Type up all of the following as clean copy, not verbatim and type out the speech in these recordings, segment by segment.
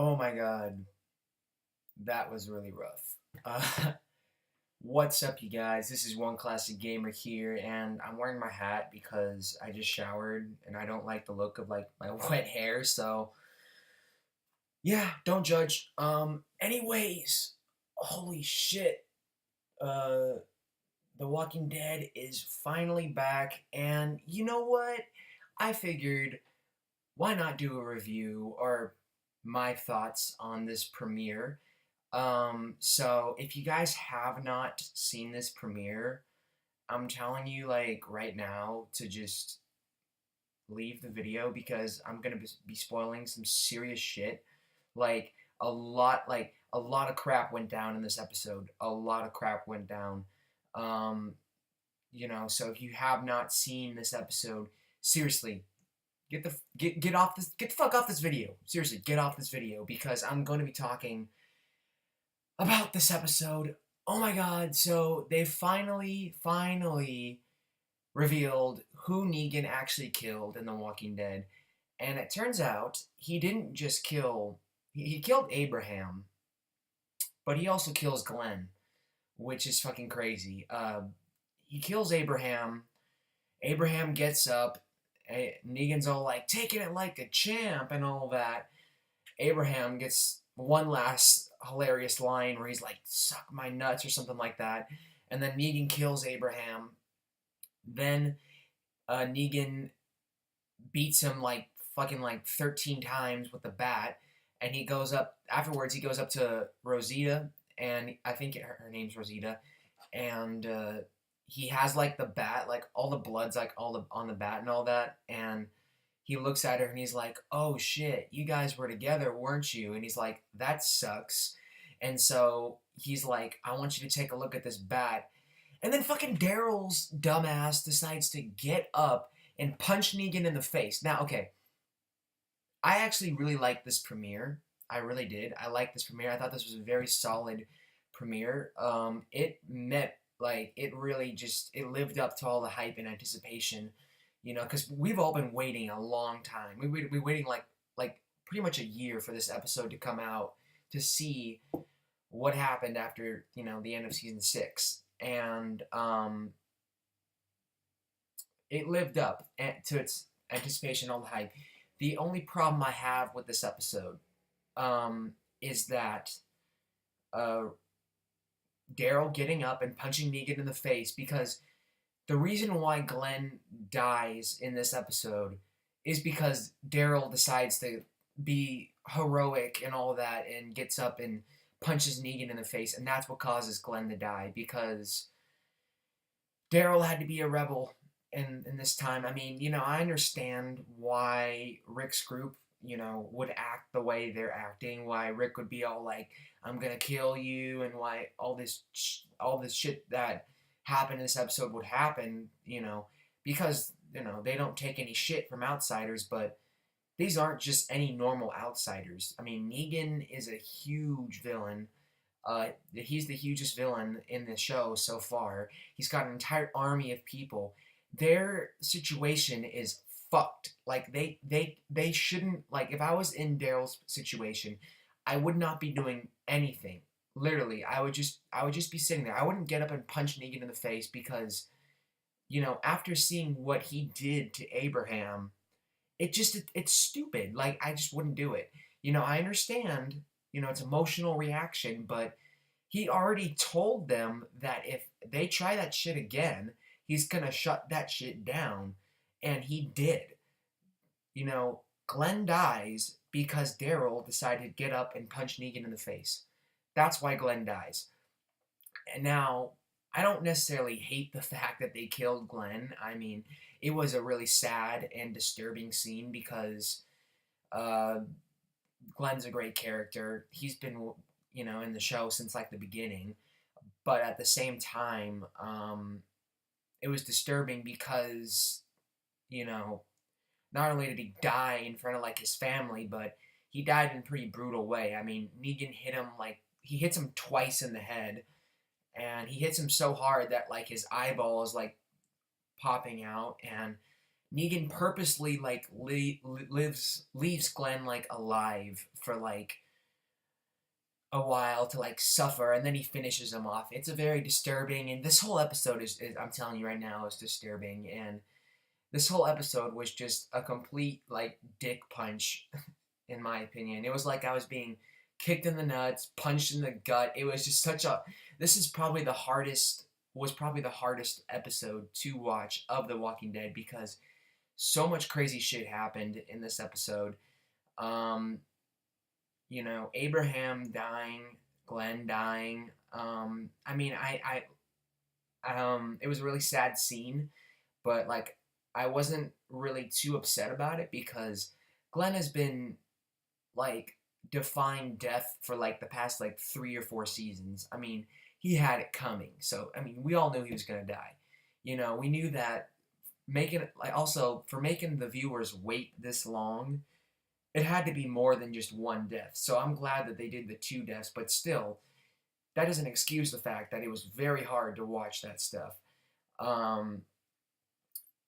Oh my god, that was really rough. Uh, what's up, you guys? This is One Classic Gamer here, and I'm wearing my hat because I just showered and I don't like the look of like my wet hair. So yeah, don't judge. Anyways, holy shit. Uh, The Walking Dead is finally back, and you know what? I figured why not do a review or my thoughts on this premiere. So if you guys have not seen this premiere, I'm telling you like right now to just leave the video because I'm gonna be spoiling some serious shit. Like a lot of crap went down in this episode. A lot of crap went down. Um, so if you have not seen this episode, seriously, get the fuck off this video. Seriously, get off this video because I'm going to be talking about this episode. Oh my god, so they finally revealed who Negan actually killed in The Walking Dead. And it turns out he didn't just kill, he killed Abraham, but he also kills Glenn, which is fucking crazy. He kills Abraham. Abraham gets up. Negan's all like, taking it like a champ and all that. Abraham gets one last hilarious line where he's like, suck my nuts or something like that. And then Negan kills Abraham. Then Negan beats him like fucking like 13 times with the bat. And he goes up, afterwards, he goes up to Rosita. And I think her name's Rosita. And he has like the bat, like all the blood's like all the on the bat and all that. And he looks at her and he's like, oh shit, you guys were together, weren't you? And he's like, that sucks. And so he's like, I want you to take a look at this bat. And then fucking Daryl's dumbass decides to get up and punch Negan in the face. Now, okay, I actually really liked this premiere. I really did. I liked this premiere. I thought this was a very solid premiere. It met like it really just it lived up to all the hype and anticipation, because we've all been waiting a long time. We waiting like pretty much a year for this episode to come out to see what happened after the end of season 6, and it lived up to its anticipation, all the hype. The only problem I have with this episode is that uh, Daryl getting up and punching Negan in the face, because the reason why Glenn dies in this episode is because Daryl decides to be heroic and all that and gets up and punches Negan in the face, and that's what causes Glenn to die, because Daryl had to be a rebel in this time. I mean, I understand why Rick's group, would act the way they're acting. Why Rick would be all like, "I'm gonna kill you," and why all this shit that happened in this episode would happen. Because they don't take any shit from outsiders, but these aren't just any normal outsiders. I mean, Negan is a huge villain. He's the hugest villain in the show so far. He's got an entire army of people. Their situation is fucked. Like they shouldn't, like, if I was in Daryl's situation, I would not be doing anything. Literally, I would just be sitting there. I wouldn't get up and punch Negan in the face because after seeing what he did to Abraham, it's stupid. Like, I just wouldn't do it. I understand, it's emotional reaction, but he already told them that if they try that shit again, he's gonna shut that shit down, and he did. Glenn dies because Daryl decided to get up and punch Negan in the face. That's why Glenn dies. And now, I don't necessarily hate the fact that they killed Glenn. I mean, it was a really sad and disturbing scene because uh, Glenn's a great character. He's been, in the show since like the beginning. But at the same time, it was disturbing because, you know, not only did he die in front of like his family, but he died in a pretty brutal way. I mean, Negan hit him like he hits him twice in the head, and he hits him so hard that like his eyeball is like popping out, and Negan purposely like leaves Glenn like alive for like a while to like suffer, and then he finishes him off. It's a very disturbing, and this whole episode is I'm telling you right now, is disturbing. And this whole episode was just a complete like dick punch, in my opinion. It was like I was being kicked in the nuts, punched in the gut. It was just such a. This is probably the hardest. Was probably the hardest episode to watch of The Walking Dead because so much crazy shit happened in this episode. Um, Abraham dying, Glenn dying. I mean, it was a really sad scene, but like, I wasn't really too upset about it because Glenn has been like defying death for like the past like 3 or 4 seasons. I mean, he had it coming. So I mean, we all knew he was gonna die. We knew that making like also for making the viewers wait this long, it had to be more than just one death. So I'm glad that they did the 2 deaths, but still, that doesn't excuse the fact that it was very hard to watch that stuff. Um,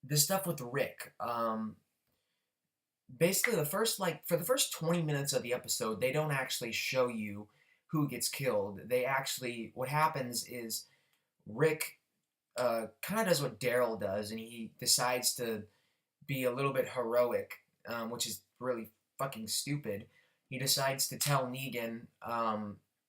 the stuff with Rick, basically the first like for the first 20 minutes of the episode, they don't actually show you who gets killed. They actually what happens is Rick kind of does what Daryl does, and he decides to be a little bit heroic, which is really fucking stupid. He decides to tell Negan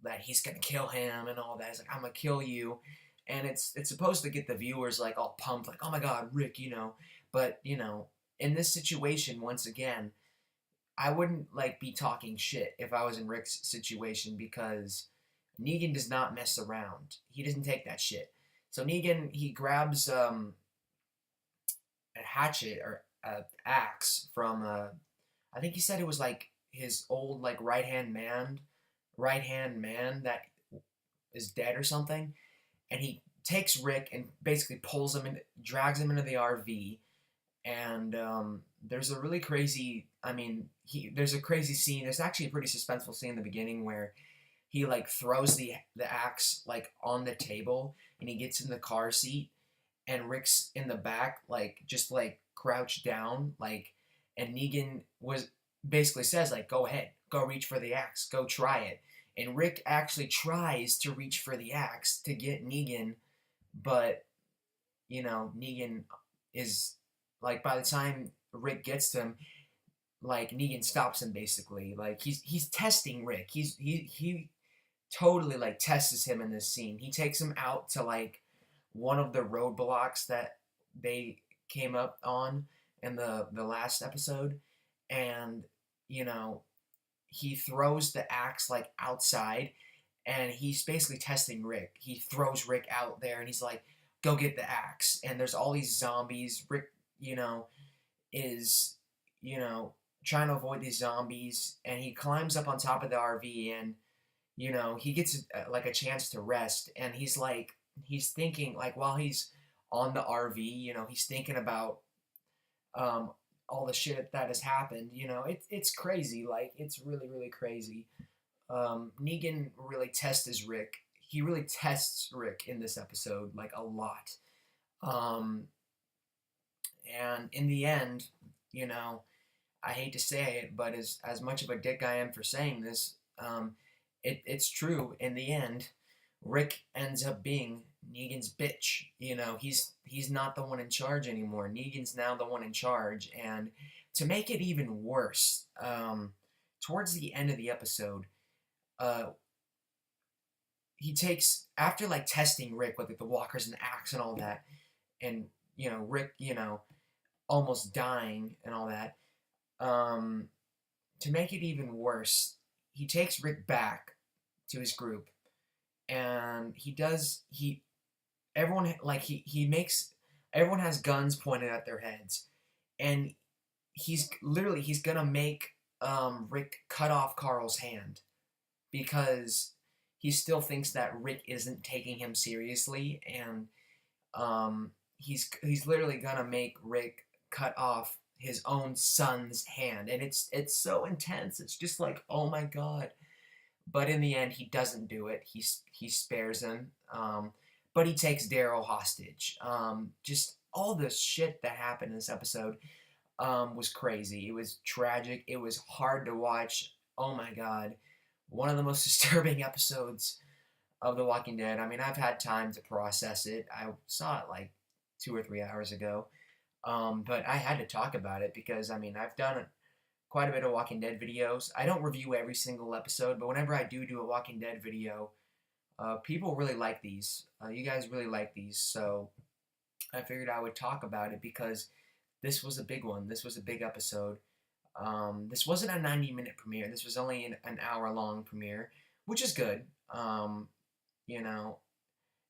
that he's gonna kill him and all that. He's like, "I'm gonna kill you," and it's supposed to get the viewers like all pumped, like, "Oh my god, Rick," But in this situation, once again, I wouldn't like be talking shit if I was in Rick's situation because Negan does not mess around. He doesn't take that shit. So Negan he grabs a hatchet or a axe from I think he said it was like his old like right hand man that is dead or something, and he takes Rick and basically pulls him and drags him into the RV. And there's a really crazy. I mean, there's a crazy scene. There's actually a pretty suspenseful scene in the beginning where he like throws the axe like on the table, and he gets in the car seat, and Rick's in the back, like just like crouched down, like, and Negan was basically says like, "Go ahead, go reach for the axe, go try it." And Rick actually tries to reach for the axe to get Negan, but Negan is like by the time Rick gets to him, like Negan stops him basically. Like he's testing Rick. He totally like tests him in this scene. He takes him out to like one of the roadblocks that they came up on in the last episode, and you know he throws the axe like outside, and he's basically testing Rick. He throws Rick out there, and he's like, "Go get the axe." And there's all these zombies. Rick, is you know trying to avoid these zombies, and he climbs up on top of the RV, and he gets like a chance to rest, and he's thinking like while he's on the RV, he's thinking about um, all the shit that has happened. It's crazy. Like it's really really crazy. Negan really tests Rick. He really tests Rick in this episode like a lot. Um, and in the end, you know, I hate to say it, but as much of a dick I am for saying this, it's true. In the end, Rick ends up being Negan's bitch. He's not the one in charge anymore. Negan's now the one in charge, and to make it even worse, towards the end of the episode, uh, he takes after like testing Rick with like, the walkers and the axe and all that, and Rick, almost dying and all that. Um, to make it even worse, he takes Rick back to his group, and he makes everyone has guns pointed at their heads, and he's gonna make Rick cut off Carl's hand because he still thinks that Rick isn't taking him seriously, and he's literally gonna make Rick cut off his own son's hand, and it's so intense. It's just like, oh my god. But in the end, he doesn't do it. He spares him, but he takes Daryl hostage. Just all the shit that happened in this episode was crazy. It was tragic. It was hard to watch. Oh my god. one of the most disturbing episodes of The Walking Dead. I mean, I've had time to process it. I saw it like 2 or 3 hours ago. But I had to talk about it because, I mean, I've done quite a bit of Walking Dead videos. I don't review every single episode, but whenever I do a Walking Dead video, people really like these. You guys really like these, so I figured I would talk about it because this was a big one. This was a big episode. This wasn't a 90-minute premiere. This was only an hour-long premiere, which is good. You know,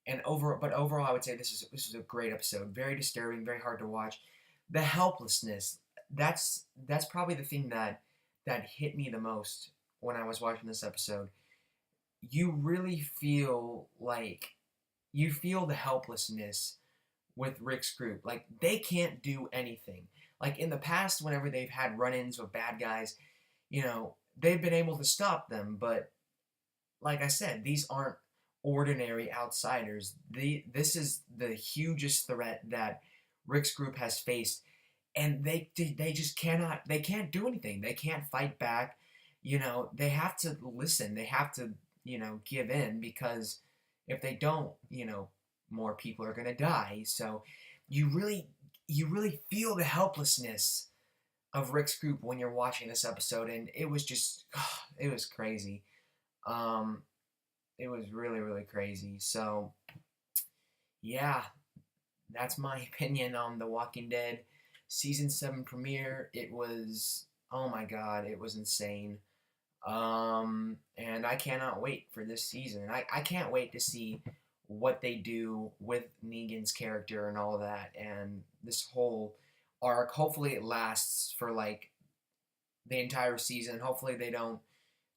but overall, I would say this is a great episode. Very disturbing, very hard to watch. The helplessness. That's probably the thing that hit me the most when I was watching this episode. You really feel the helplessness with Rick's group. Like they can't do anything. Like in the past, whenever they've had run-ins with bad guys, they've been able to stop them. But like I said, these aren't ordinary outsiders. This is the hugest threat that Rick's group has faced, and they just they can't do anything. They can't fight back. They have to listen. They have to give in because if they don't, more people are gonna die. So you really feel the helplessness of Rick's group when you're watching this episode, and it was just it was crazy. Um, it was really really crazy. So yeah, that's my opinion on The Walking Dead season 7 premiere. It was, oh my god, it was insane. And I cannot wait for this season. I can't wait to see what they do with Negan's character and all of that, and this whole arc. Hopefully, it lasts for like the entire season. Hopefully, they don't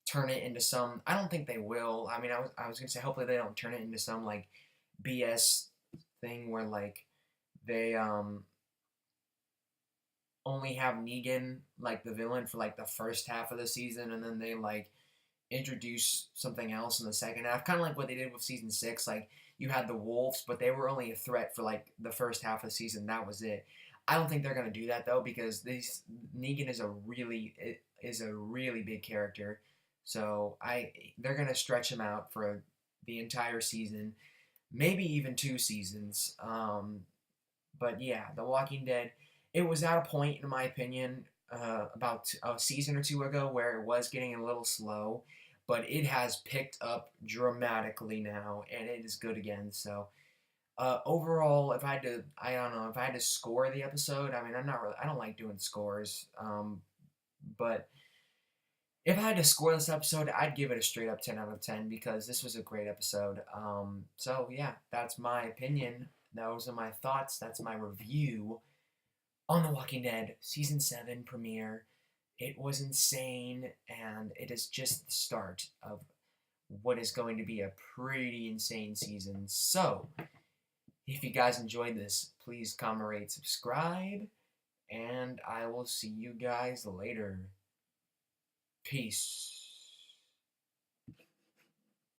turn it into some. I don't think they will. I mean, I was gonna say hopefully they don't turn it into some like BS thing where like they only have Negan like the villain for like the first half of the season, and then they like introduce something else in the second half, kind of like what they did with season 6. Like you had the wolves, but they were only a threat for like the first half of the season. That was it. I don't think they're gonna do that though because this Negan is a really big character, so they're gonna stretch him out for the entire season, maybe even 2 seasons. But yeah, The Walking Dead, it was at a point, in my opinion, about a season or two ago where it was getting a little slow, but it has picked up dramatically now, and it is good again. So overall, if I had to, I don't know, if I had to score the episode, I mean, I don't like doing scores, but if I had to score this episode, I'd give it a straight up 10 out of 10 because this was a great episode. So yeah, that's my opinion. Those are my thoughts. That's my review on The Walking Dead season 7 premiere. It was insane, and it is just the start of what is going to be a pretty insane season. So, if you guys enjoyed this, please comment, rate, subscribe, and I will see you guys later. Peace.